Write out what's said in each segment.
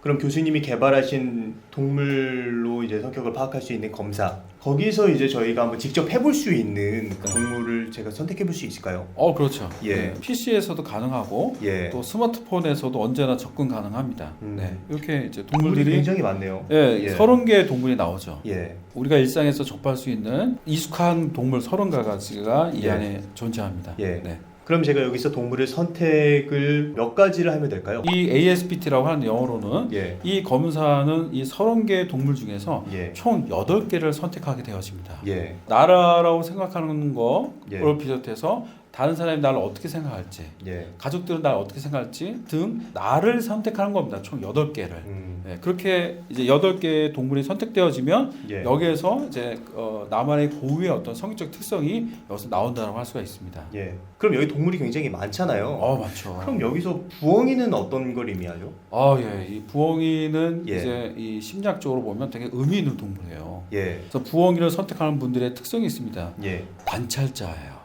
그럼 교수님이 개발하신 동물로 이제 성격을 파악할 수 있는 검사, 거기서 이제 저희가 한번 직접 해볼 수 있는 그 동물을 제가 선택해 볼 수 있을까요? 그렇죠. 예. 네. PC에서도 가능하고 예. 또 스마트폰에서도 언제나 접근 가능합니다. 네. 이렇게 이제 동물이 동물들이 굉장히 많네요. 예, 30개의 동물이 나오죠. 예. 우리가 일상에서 접할 수 있는 익숙한 동물 30가지가 이 예. 안에 존재합니다. 예. 네. 그럼 제가 여기서 동물을 선택을 몇 가지를 하면 될까요? 이 ASPT라고 하는 영어로는 예. 이 검사는 이 30개의 동물 중에서 예. 총 8개를 선택하게 되어집니다. 예. 나라라고 생각하는 거를 예. 비롯해서 다른 사람이 나를 어떻게 생각할지, 예. 가족들은 나를 어떻게 생각할지 등 나를 선택하는 겁니다. 총 8개를. 네, 그렇게 이제 8개의 동물이 선택되어지면 예. 여기에서 이제 나만의 고유의 어떤 성격적 특성이 여기서 나온다고 할 수가 있습니다. 예. 그럼 여기 동물이 굉장히 많잖아요. 많죠. 그럼 여기서 부엉이는 어떤 걸 의미하죠? 예. 이 부엉이는 예. 이제 이 심리학적으로 보면 되게 의미 있는 동물이에요. 예. 그래서 부엉이를 선택하는 분들의 특성이 있습니다. 예. 관찰자예요.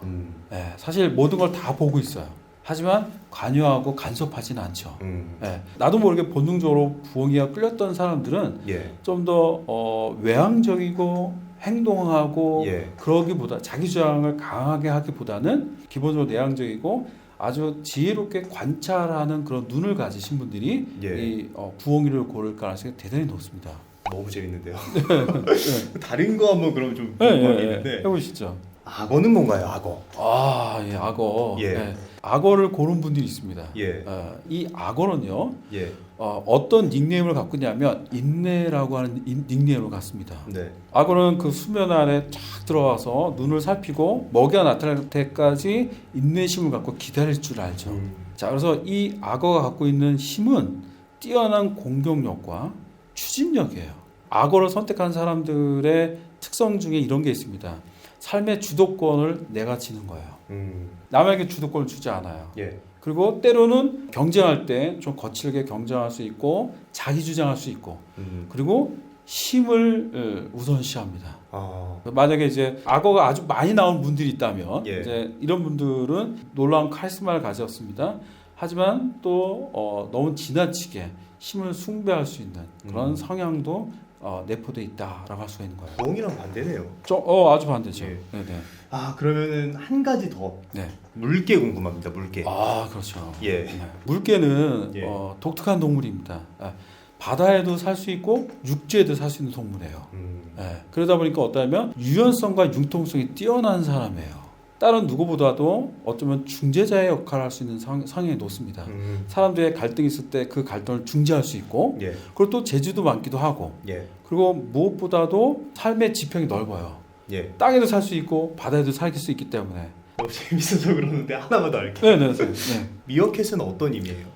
사실 모든 걸 다 보고 있어요. 하지만 관여하고 간섭하지는 않죠. 나도 모르게 본능적으로 부엉이가 끌렸던 사람들은 예. 좀 더 외향적이고 행동하고 예. 그러기보다 자기 주장을 강하게 하기보다는 기본적으로 내향적이고 아주 지혜롭게 관찰하는 그런 눈을 가지신 분들이 예. 이 부엉이를 고를 가능성이 대단히 높습니다. 너무 재밌는데요. 다른 거 한번 그럼 좀 네, 궁금한데. 해보시죠. 악어는 뭔가요? 악어. 예, 악어. 예. 네. 악어를 고른 분들이 있습니다. 예. 이 악어는요, 예. 어떤 닉네임을 갖고 있냐면 인내라고 하는 닉네임을 갖습니다. 네. 악어는 그 수면 아래 쫙 들어와서 눈을 살피고 먹이가 나타날 때까지 인내심을 갖고 기다릴 줄 알죠. 자, 그래서 이 악어가 갖고 있는 힘은 뛰어난 공격력과 추진력이에요. 악어를 선택한 사람들의 특성 중에 이런 게 있습니다. 삶의 주도권을 내가 지는 거예요. 남에게 주도권을 주지 않아요. 예. 그리고 때로는 경쟁할 때 좀 거칠게 경쟁할 수 있고 자기 주장할 수 있고 그리고 힘을 우선시합니다. 만약에 이제 악어가 아주 많이 나온 분들이 있다면 예. 이제 이런 분들은 놀라운 카리스마를 가졌습니다. 하지만 또 너무 지나치게 힘을 숭배할 수 있는 그런 성향도 내포돼 있다라고 할 수가 있는 거예요. 부엉이랑 반대네요. 아주 반대죠. 예. 네네. 그러면은 한 가지 더. 네. 물개 궁금합니다. 물개. 그렇죠. 예. 네. 물개는 예. 독특한 동물입니다. 바다에도 살 수 있고 육지에도 살 수 있는 동물이에요. 그러다 보니까 어떠냐면 유연성과 융통성이 뛰어난 사람이에요. 다른 누구보다도 어쩌면 중재자의 역할을 할 수 있는 성향이 높습니다. 사람들의 갈등이 있을 때 그 갈등을 중재할 수 있고 예. 그리고 또 재주도 많기도 하고 예. 그리고 무엇보다도 삶의 지평이 넓어요. 예. 땅에도 살 수 있고 바다에도 살 수 있기 때문에. 너무 재밌어서 그러는데 하나만 더 할게요. 네. 미어캣은 어떤 의미예요?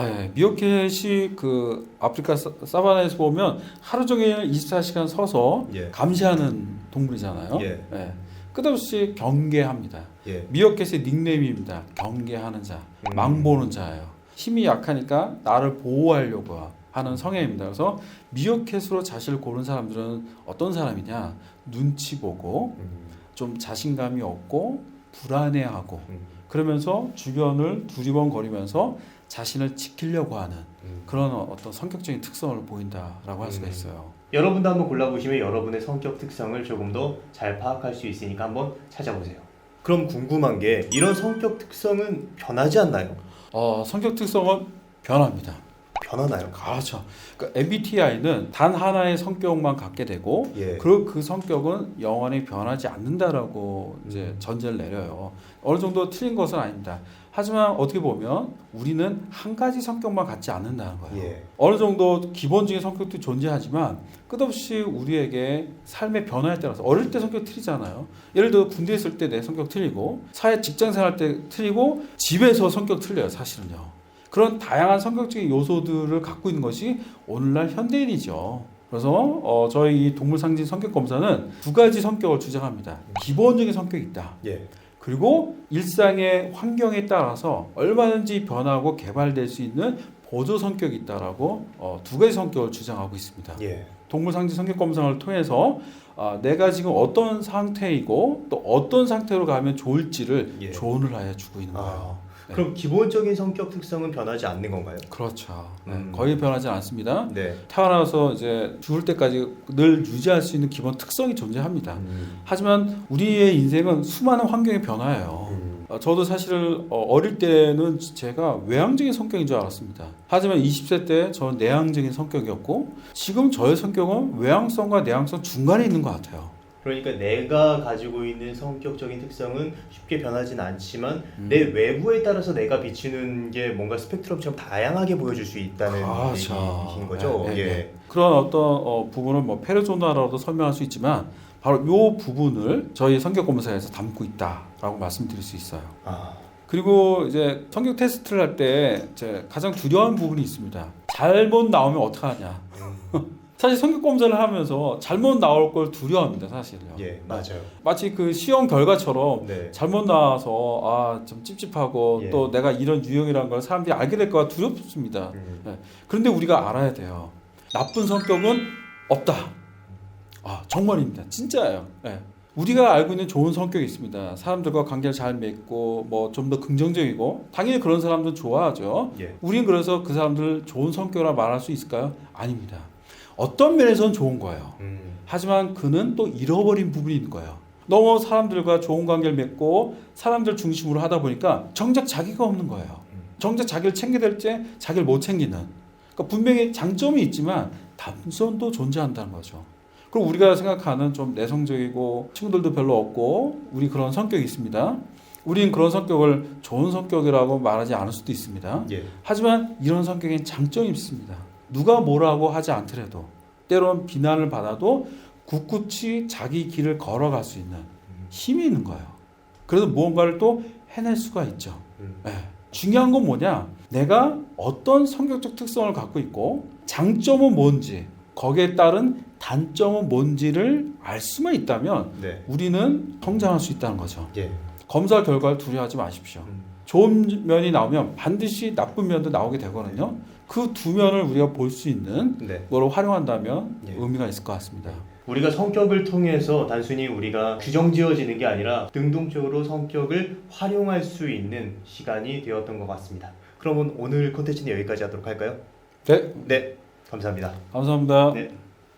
예. 미어캣이 그 아프리카 사바나에서 보면 하루 종일 24시간 서서 예. 감시하는 동물이잖아요. 예. 끝없이 경계합니다. 예. 미어캣의 닉네임입니다. 경계하는 자, 망보는 자예요. 힘이 약하니까 나를 보호하려고 하는 성향입니다. 그래서 미어캣으로 자신을 고른 사람들은 어떤 사람이냐? 눈치 보고 좀 자신감이 없고 불안해하고 그러면서 주변을 두리번거리면서 자신을 지키려고 하는 그런 어떤 성격적인 특성을 보인다라고 할 수가 있어요. 여러분도 한번 골라보시면 여러분의 성격 특성을 조금 더 잘 파악할 수 있으니까 한번 찾아보세요. 그럼 궁금한 게 이런 성격 특성은 변하지 않나요? 성격 특성은 변합니다. 변하나요? 그렇죠. 그러니까 MBTI는 단 하나의 성격만 갖게 되고 예. 그리고 그 성격은 영원히 변하지 않는다라고 이제 전제를 내려요. 어느 정도 틀린 것은 아닙니다. 하지만 어떻게 보면 우리는 한 가지 성격만 갖지 않는다는 거예요. 예. 어느 정도 기본적인 성격도 존재하지만 끝없이 우리에게 삶의 변화에 따라서 어릴 때 성격 틀리잖아요. 예를 들어 군대에 있을 때 내 성격 틀리고 사회 직장 생활 때 틀리고 집에서 성격 틀려요. 사실은요. 그런 다양한 성격적인 요소들을 갖고 있는 것이 오늘날 현대인이죠. 그래서 저희 이 동물상징 성격 검사는 두 가지 성격을 주장합니다. 기본적인 성격이 있다. 예. 그리고 일상의 환경에 따라서 얼마든지 변하고 개발될 수 있는 보조 성격이 있다라고 두 가지 성격을 주장하고 있습니다. 예. 동물상징 성격 검사를 통해서 내가 지금 어떤 상태이고 또 어떤 상태로 가면 좋을지를 예. 조언을 하여 주고 있는 거예요. 그럼 기본적인 성격 특성은 변하지 않는 건가요? 그렇죠. 거의 변하지 않습니다. 네. 태어나서 이제 죽을 때까지 늘 유지할 수 있는 기본 특성이 존재합니다. 하지만 우리의 인생은 수많은 환경의 변화예요. 저도 사실 어릴 때는 제가 외향적인 성격인 줄 알았습니다. 하지만 20세 때 저는 내향적인 성격이었고 지금 저의 성격은 외향성과 내향성 중간에 있는 것 같아요. 그러니까 내가 가지고 있는 성격적인 특성은 쉽게 변하진 않지만 내 외부에 따라서 내가 비치는 게 뭔가 스펙트럼처럼 다양하게 보여줄 수 있다는 그렇죠. 얘기인 거죠. 네, 네, 예. 네. 그런 어떤 부분을 뭐 페르소나라고도 설명할 수 있지만 바로 이 부분을 저희 성격 검사에서 담고 있다라고 말씀드릴 수 있어요. 아, 그리고 이제 성격 테스트를 할 때 가장 두려운 부분이 있습니다. 잘못 나오면 어떡하냐. 사실 성격 검사를 하면서 잘못 나올 걸 두려워합니다, 사실요. 예, 맞아요. 마치 그 시험 결과처럼 네. 잘못 나와서 좀 찝찝하고 예. 또 내가 이런 유형이라는 걸 사람들이 알게 될까 두렵습니다. 그런데 우리가 알아야 돼요. 나쁜 성격은 없다. 정말입니다. 진짜예요. 예. 우리가 알고 있는 좋은 성격이 있습니다. 사람들과 관계를 잘 맺고 뭐 좀 더 긍정적이고 당연히 그런 사람들 좋아하죠. 예. 우린 그래서 그 사람들 좋은 성격이라 말할 수 있을까요? 아닙니다. 어떤 면에서는 좋은 거예요. 하지만 그는 또 잃어버린 부분이 있는 거예요. 너무 사람들과 좋은 관계를 맺고 사람들 중심으로 하다 보니까 정작 자기가 없는 거예요. 정작 자기를 챙겨야 될 때 자기를 못 챙기는. 그러니까 분명히 장점이 있지만 단점도 존재한다는 거죠. 그리고 우리가 생각하는 좀 내성적이고 친구들도 별로 없고 우리 그런 성격이 있습니다. 우리는 그런 성격을 좋은 성격이라고 말하지 않을 수도 있습니다. 예. 하지만 이런 성격엔 장점이 있습니다. 누가 뭐라고 하지 않더라도 때론 비난을 받아도 굳굳이 자기 길을 걸어갈 수 있는 힘이 있는 거예요. 그래서 무언가를 또 해낼 수가 있죠. 네. 중요한 건 뭐냐? 내가 어떤 성격적 특성을 갖고 있고 장점은 뭔지 거기에 따른 단점은 뭔지를 알 수만 있다면 네. 우리는 성장할 수 있다는 거죠. 예. 검사 결과를 두려워하지 마십시오. 좋은 면이 나오면 반드시 나쁜 면도 나오게 되거든요. 그 두 면을 우리가 볼 수 있는 네. 걸 활용한다면 예. 의미가 있을 것 같습니다. 우리가 성격을 통해서 단순히 우리가 규정지어지는 게 아니라 능동적으로 성격을 활용할 수 있는 시간이 되었던 것 같습니다. 그러면 오늘 콘텐츠는 여기까지 하도록 할까요? 네, 네, 감사합니다. 감사합니다. 네.